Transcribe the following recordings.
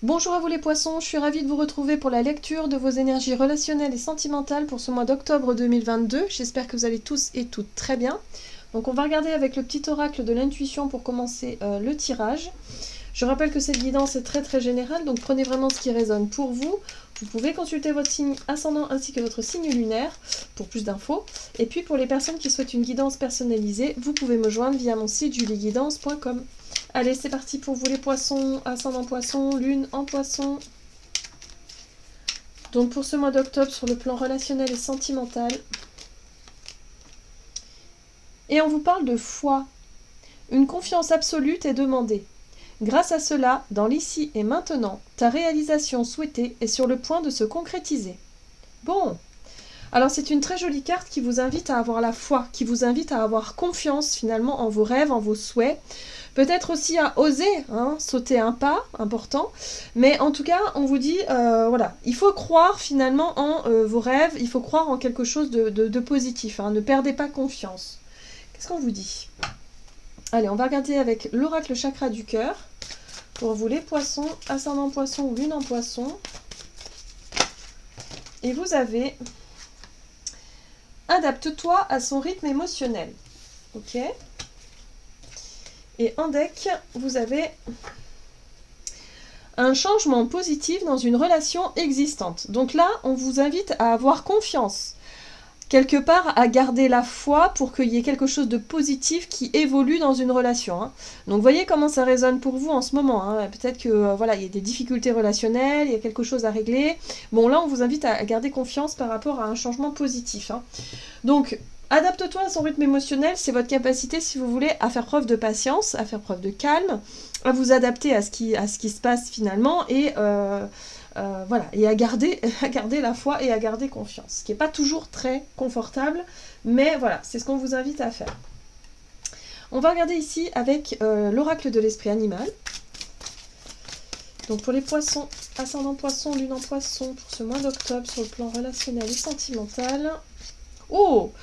Bonjour à vous les poissons, je suis ravie de vous retrouver pour la lecture de vos énergies relationnelles et sentimentales pour ce mois d'octobre 2022. J'espère que vous allez tous et toutes très bien. Donc on va regarder avec le petit oracle de l'intuition pour commencer le tirage. Je rappelle que cette guidance est très générale, donc prenez vraiment ce qui résonne pour vous. Vous pouvez consulter votre signe ascendant ainsi que votre signe lunaire pour plus d'infos. Et puis pour les personnes qui souhaitent une guidance personnalisée, vous pouvez me joindre via mon site julieguidance.com. Allez, c'est parti pour vous les poissons, ascendant poisson, lune en poisson. Donc pour ce mois d'octobre sur le plan relationnel et sentimental. Et on vous parle de foi. Une confiance absolue est demandée. Grâce à cela, dans l'ici et maintenant, ta réalisation souhaitée est sur le point de se concrétiser. Bon, alors c'est une très jolie carte qui vous invite à avoir la foi, qui vous invite à avoir confiance finalement en vos rêves, en vos souhaits. Peut-être aussi à oser sauter un pas important, mais en tout cas, on vous dit, voilà, il faut croire finalement en vos rêves, il faut croire en quelque chose de positif, ne perdez pas confiance. Qu'est-ce qu'on vous dit? Allez, on va regarder avec l'oracle chakra du cœur, pour vous les poissons, ascendant poisson ou lune en poisson. Et vous avez, adapte-toi à son rythme émotionnel, ok? Et en deck, vous avez un changement positif dans une relation existante. Donc là, on vous invite à avoir confiance, quelque part à garder la foi pour qu'il y ait quelque chose de positif qui évolue dans une relation. Donc voyez comment ça résonne pour vous en ce moment. Peut-être que voilà, il y a des difficultés relationnelles, il y a quelque chose à régler. Bon là, on vous invite à garder confiance par rapport à un changement positif. Donc adapte-toi à son rythme émotionnel, c'est votre capacité, si vous voulez, à faire preuve de patience, à faire preuve de calme, à vous adapter à ce qui se passe finalement, et voilà, et à garder la foi et à garder confiance. Ce qui n'est pas toujours très confortable, mais voilà, c'est ce qu'on vous invite à faire. On va regarder ici avec l'oracle de l'esprit animal. Donc pour les poissons, ascendant poisson, lune en poisson, pour ce mois d'octobre, sur le plan relationnel et sentimental. Oh!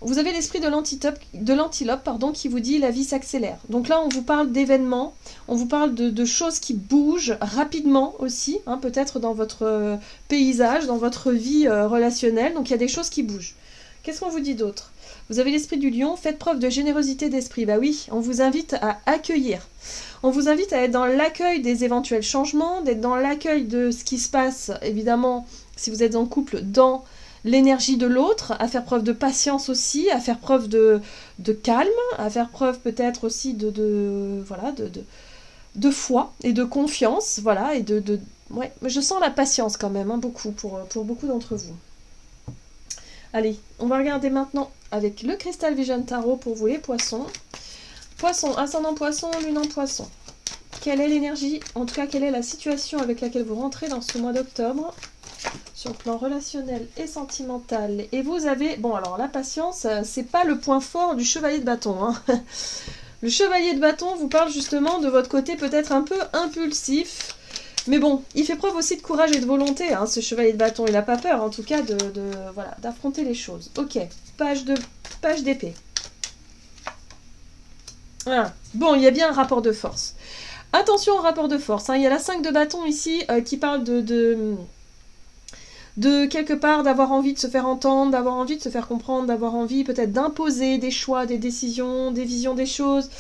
Vous avez l'esprit de l'antilope, qui vous dit la vie s'accélère. Donc là, on vous parle d'événements, on vous parle de choses qui bougent rapidement aussi, peut-être dans votre paysage, dans votre vie relationnelle. Donc il y a des choses qui bougent. Qu'est-ce qu'on vous dit d'autre? Vous avez l'esprit du lion, faites preuve de générosité d'esprit. Bah oui, on vous invite à accueillir. On vous invite à être dans l'accueil des éventuels changements, d'être dans l'accueil de ce qui se passe, évidemment, si vous êtes en couple, dans l'énergie de l'autre, à faire preuve de patience aussi, à faire preuve de calme, à faire preuve peut-être aussi de foi et de confiance, voilà, et ouais, je sens la patience quand même, beaucoup, pour beaucoup d'entre vous. Allez, on va regarder maintenant avec le Crystal Vision Tarot pour vous les poissons. Poisson, ascendant poisson, lune en poisson. Quelle est l'énergie, en tout cas quelle est la situation avec laquelle vous rentrez dans ce mois d'octobre sur le plan relationnel et sentimental? Et vous avez, bon alors la patience, c'est pas le point fort du chevalier de bâton. Le chevalier de bâton vous parle justement de votre côté peut-être un peu impulsif, mais bon, il fait preuve aussi de courage et de volonté, ce chevalier de bâton, il n'a pas peur en tout cas voilà, d'affronter les choses. Ok, page d'épée. Voilà. Bon, il y a bien un rapport de force. Attention au rapport de force, il y a la 5 de bâton ici qui parle de quelque part d'avoir envie de se faire entendre, d'avoir envie de se faire comprendre, d'avoir envie peut-être d'imposer des choix, des décisions, des visions des choses.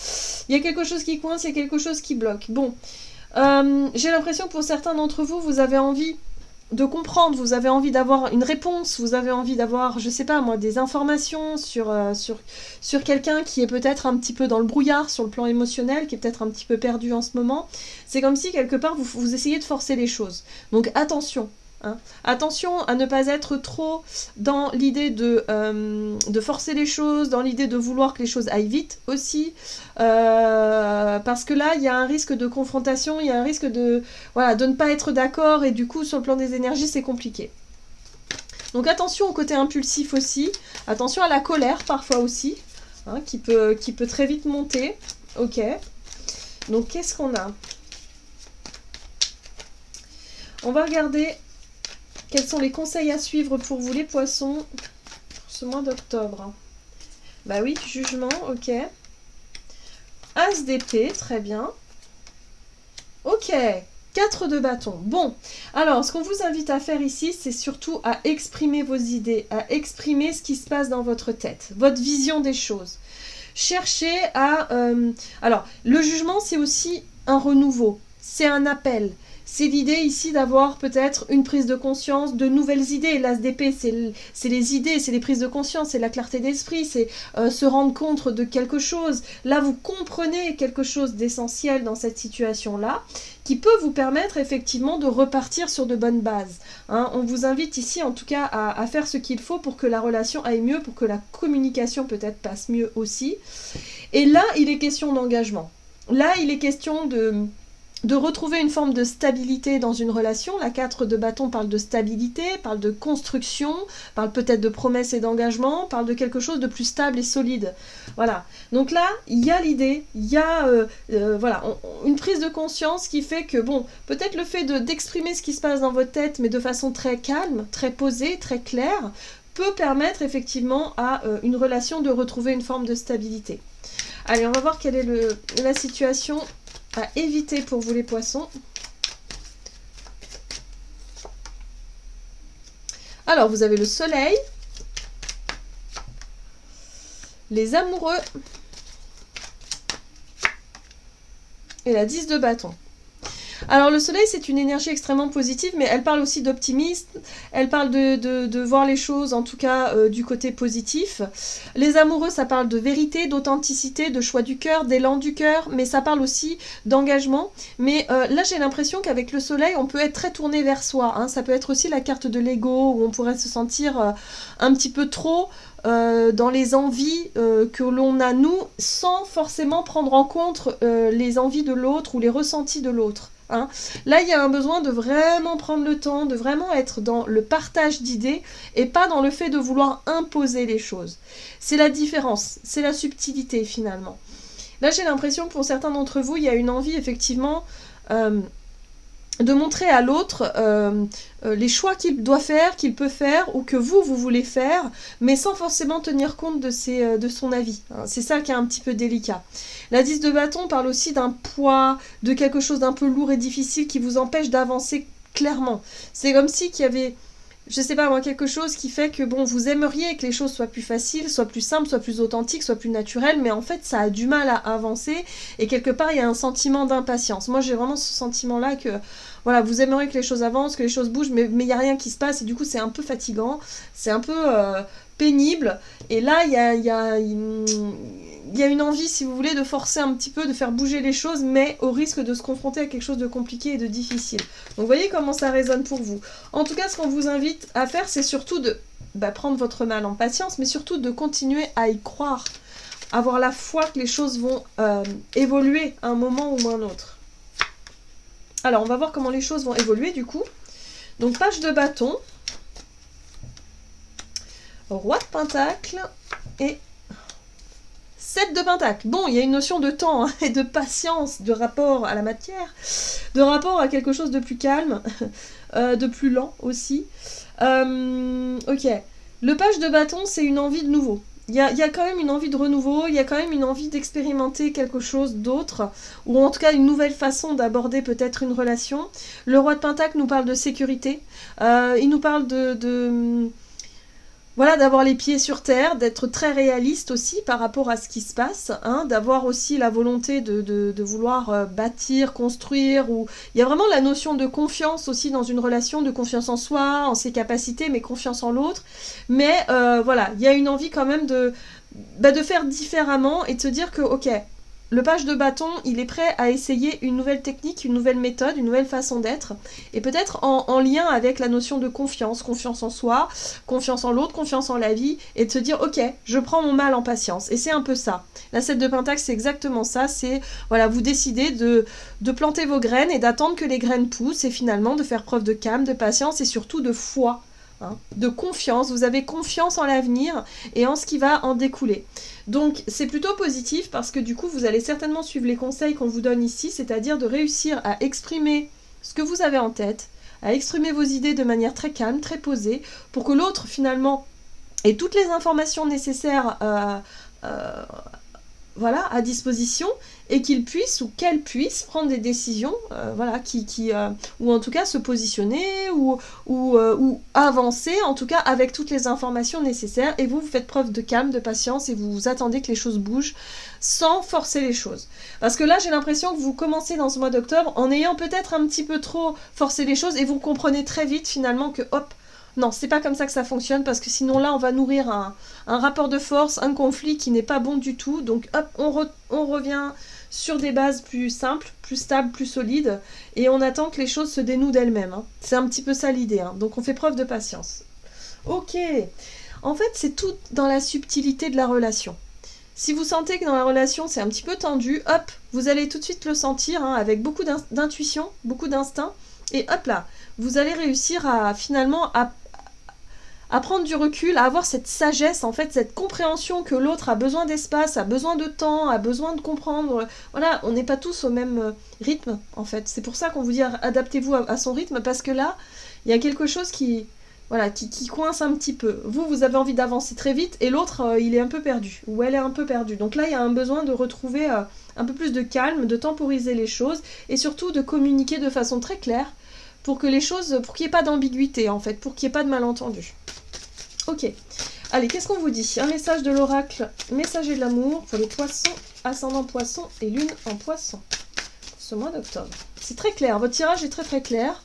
Il y a quelque chose qui coince, il y a quelque chose qui bloque. Bon, j'ai l'impression que pour certains d'entre vous, vous avez envie de comprendre, vous avez envie d'avoir une réponse, vous avez envie d'avoir, je sais pas moi, des informations sur quelqu'un qui est peut-être un petit peu dans le brouillard sur le plan émotionnel, qui est peut-être un petit peu perdu en ce moment. C'est comme si quelque part vous essayez de forcer les choses. Donc attention. Attention à ne pas être trop dans l'idée de forcer les choses, dans l'idée de vouloir que les choses aillent vite aussi, parce que là il y a un risque de confrontation, il y a un risque de ne pas être d'accord, et du coup sur le plan des énergies c'est compliqué. Donc attention au côté impulsif aussi, attention à la colère parfois aussi, qui peut très vite monter. Ok, donc qu'est-ce qu'on a? On va regarder quels sont les conseils à suivre pour vous les poissons pour ce mois d'octobre. Bah oui, jugement, ok. As d'épée, très bien. Ok, 4 de bâton. Bon, alors ce qu'on vous invite à faire ici, c'est surtout à exprimer vos idées, à exprimer ce qui se passe dans votre tête, votre vision des choses. Cherchez à... alors, le jugement, c'est aussi un renouveau, c'est un appel. C'est l'idée ici d'avoir peut-être une prise de conscience, de nouvelles idées. L'ASDP, c'est les idées, c'est les prises de conscience, c'est la clarté d'esprit, c'est se rendre compte de quelque chose. Là, vous comprenez quelque chose d'essentiel dans cette situation-là, qui peut vous permettre effectivement de repartir sur de bonnes bases. Hein. On vous invite ici, en tout cas, à faire ce qu'il faut pour que la relation aille mieux, pour que la communication peut-être passe mieux aussi. Et là, il est question d'engagement. Là, il est question de retrouver une forme de stabilité dans une relation. La 4 de bâton parle de stabilité, parle de construction, parle peut-être de promesses et d'engagement, parle de quelque chose de plus stable et solide. Voilà. Donc là, il y a l'idée, il y a voilà, une prise de conscience qui fait que, bon, peut-être le fait d'exprimer ce qui se passe dans votre tête, mais de façon très calme, très posée, très claire, peut permettre effectivement à une relation de retrouver une forme de stabilité. Allez, on va voir quelle est la situation à éviter pour vous les poissons. Alors, vous avez le soleil, les amoureux et la 10 de bâton. Alors le soleil, c'est une énergie extrêmement positive, mais elle parle aussi d'optimisme, elle parle de voir les choses, en tout cas du côté positif. Les amoureux, ça parle de vérité, d'authenticité, de choix du cœur, d'élan du cœur, mais ça parle aussi d'engagement. Mais là, j'ai l'impression qu'avec le soleil, on peut être très tourné vers soi. Hein. Ça peut être aussi la carte de l'ego, où on pourrait se sentir un petit peu trop... dans les envies que l'on a nous, sans forcément prendre en compte les envies de l'autre ou les ressentis de l'autre. Hein. Là, il y a un besoin de vraiment prendre le temps, de vraiment être dans le partage d'idées et pas dans le fait de vouloir imposer les choses. C'est la différence, c'est la subtilité finalement. Là, j'ai l'impression que pour certains d'entre vous, il y a une envie effectivement... de montrer à l'autre les choix qu'il doit faire, qu'il peut faire, ou que vous voulez faire, mais sans forcément tenir compte de son avis. Hein. C'est ça qui est un petit peu délicat. La 10 de bâton parle aussi d'un poids, de quelque chose d'un peu lourd et difficile qui vous empêche d'avancer clairement. C'est comme si qu'il y avait... je sais pas moi, quelque chose qui fait que bon, vous aimeriez que les choses soient plus faciles, soient plus simples, soient plus authentiques, soient plus naturelles, mais en fait ça a du mal à avancer et quelque part il y a un sentiment d'impatience. Moi j'ai vraiment ce sentiment-là que voilà, vous aimeriez que les choses avancent, que les choses bougent, mais il n'y a rien qui se passe et du coup c'est un peu fatigant, c'est un peu pénible et là il y a une envie, si vous voulez, de forcer un petit peu, de faire bouger les choses, mais au risque de se confronter à quelque chose de compliqué et de difficile. Donc, vous voyez comment ça résonne pour vous. En tout cas, ce qu'on vous invite à faire, c'est surtout de prendre votre mal en patience, mais surtout de continuer à y croire, avoir la foi que les choses vont évoluer à un moment ou à un autre. Alors, on va voir comment les choses vont évoluer, du coup. Donc, page de bâton, roi de pentacle et... 7 de pentacle. Bon, il y a une notion de temps hein, et de patience, de rapport à la matière, de rapport à quelque chose de plus calme, de plus lent aussi. Ok. Le page de bâton, c'est une envie de nouveau. Il y a quand même une envie de renouveau, il y a quand même une envie d'expérimenter quelque chose d'autre, ou en tout cas une nouvelle façon d'aborder peut-être une relation. Le roi de pentacle nous parle de sécurité, il nous parle voilà, d'avoir les pieds sur terre, d'être très réaliste aussi par rapport à ce qui se passe, hein, d'avoir aussi la volonté de vouloir bâtir, construire, ou il y a vraiment la notion de confiance aussi dans une relation, de confiance en soi, en ses capacités, mais confiance en l'autre. Mais voilà, il y a une envie quand même de faire différemment et de se dire que, ok, le page de bâton, il est prêt à essayer une nouvelle technique, une nouvelle méthode, une nouvelle façon d'être, et peut-être en lien avec la notion de confiance, confiance en soi, confiance en l'autre, confiance en la vie, et de se dire, ok, je prends mon mal en patience, et c'est un peu ça. La 7 de pentacle, c'est exactement ça, c'est, voilà, vous décidez de planter vos graines, et d'attendre que les graines poussent, et finalement de faire preuve de calme, de patience, et surtout de foi, hein, de confiance. Vous avez confiance en l'avenir, et en ce qui va en découler. Donc c'est plutôt positif parce que du coup vous allez certainement suivre les conseils qu'on vous donne ici, c'est-à-dire de réussir à exprimer ce que vous avez en tête, à exprimer vos idées de manière très calme, très posée, pour que l'autre finalement ait toutes les informations nécessaires voilà, à disposition et qu'il puisse ou qu'elle puisse prendre des décisions, voilà, ou en tout cas se positionner ou avancer, en tout cas avec toutes les informations nécessaires. Et vous faites preuve de calme, de patience et vous attendez que les choses bougent sans forcer les choses. Parce que là, j'ai l'impression que vous commencez dans ce mois d'octobre en ayant peut-être un petit peu trop forcé les choses et vous comprenez très vite finalement que hop, non, c'est pas comme ça que ça fonctionne, parce que sinon là, on va nourrir un rapport de force, un conflit qui n'est pas bon du tout. Donc hop, on revient sur des bases plus simples, plus stables, plus solides, et on attend que les choses se dénouent d'elles-mêmes. Hein. C'est un petit peu ça l'idée, hein. Donc on fait preuve de patience. Ok, en fait, c'est tout dans la subtilité de la relation. Si vous sentez que dans la relation, c'est un petit peu tendu, hop, vous allez tout de suite le sentir, hein, avec beaucoup d'intuition, beaucoup d'instinct, et hop là, vous allez réussir à finalement à prendre du recul, à avoir cette sagesse, en fait, cette compréhension que l'autre a besoin d'espace, a besoin de temps, a besoin de comprendre. Voilà, on n'est pas tous au même rythme, en fait. C'est pour ça qu'on vous dit adaptez-vous à son rythme, parce que là, il y a quelque chose qui coince un petit peu. Vous avez envie d'avancer très vite, et l'autre, il est un peu perdu, ou elle est un peu perdue. Donc là, il y a un besoin de retrouver un peu plus de calme, de temporiser les choses, et surtout de communiquer de façon très claire, pour qu'il n'y ait pas d'ambiguïté, en fait, pour qu'il n'y ait pas de malentendu. Ok, allez, qu'est-ce qu'on vous dit? Un message de l'oracle, messager de l'amour pour les poissons, ascendant poisson et lune en poisson. Pour ce mois d'octobre. C'est très clair, votre tirage est très très clair.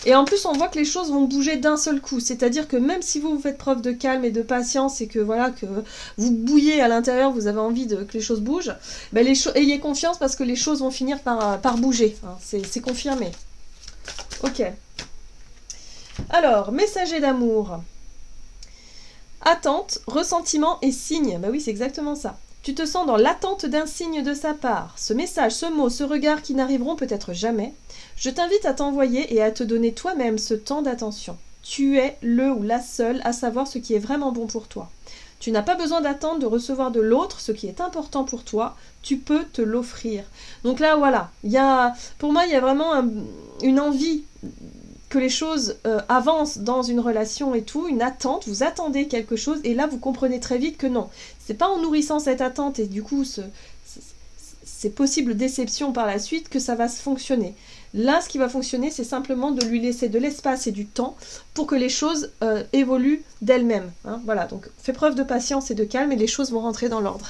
Et en plus, on voit que les choses vont bouger d'un seul coup. C'est-à-dire que même si vous faites preuve de calme et de patience et que voilà, que vous bouillez à l'intérieur, vous avez envie que les choses bougent, ben ayez confiance parce que les choses vont finir par bouger. Hein. C'est confirmé. Ok. Alors, messager d'amour. Attente, ressentiment et signe. Bah oui, c'est exactement ça. Tu te sens dans l'attente d'un signe de sa part. Ce message, ce mot, ce regard qui n'arriveront peut-être jamais. Je t'invite à t'envoyer et à te donner toi-même ce temps d'attention. Tu es le ou la seule à savoir ce qui est vraiment bon pour toi. Tu n'as pas besoin d'attendre de recevoir de l'autre ce qui est important pour toi. Tu peux te l'offrir. Donc là, voilà. Pour moi, il y a vraiment une envie que les choses avancent dans une relation et tout, une attente, vous attendez quelque chose, et là vous comprenez très vite que non. C'est pas en nourrissant cette attente et du coup ces possibles déceptions par la suite que ça va se fonctionner. Là, ce qui va fonctionner, c'est simplement de lui laisser de l'espace et du temps pour que les choses évoluent d'elles-mêmes. Hein. Voilà, donc fais preuve de patience et de calme et les choses vont rentrer dans l'ordre.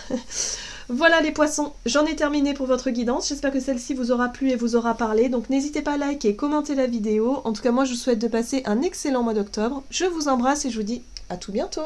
Voilà les poissons, j'en ai terminé pour votre guidance. J'espère que celle-ci vous aura plu et vous aura parlé. Donc n'hésitez pas à liker et commenter la vidéo. En tout cas, moi, je vous souhaite de passer un excellent mois d'octobre. Je vous embrasse et je vous dis à tout bientôt.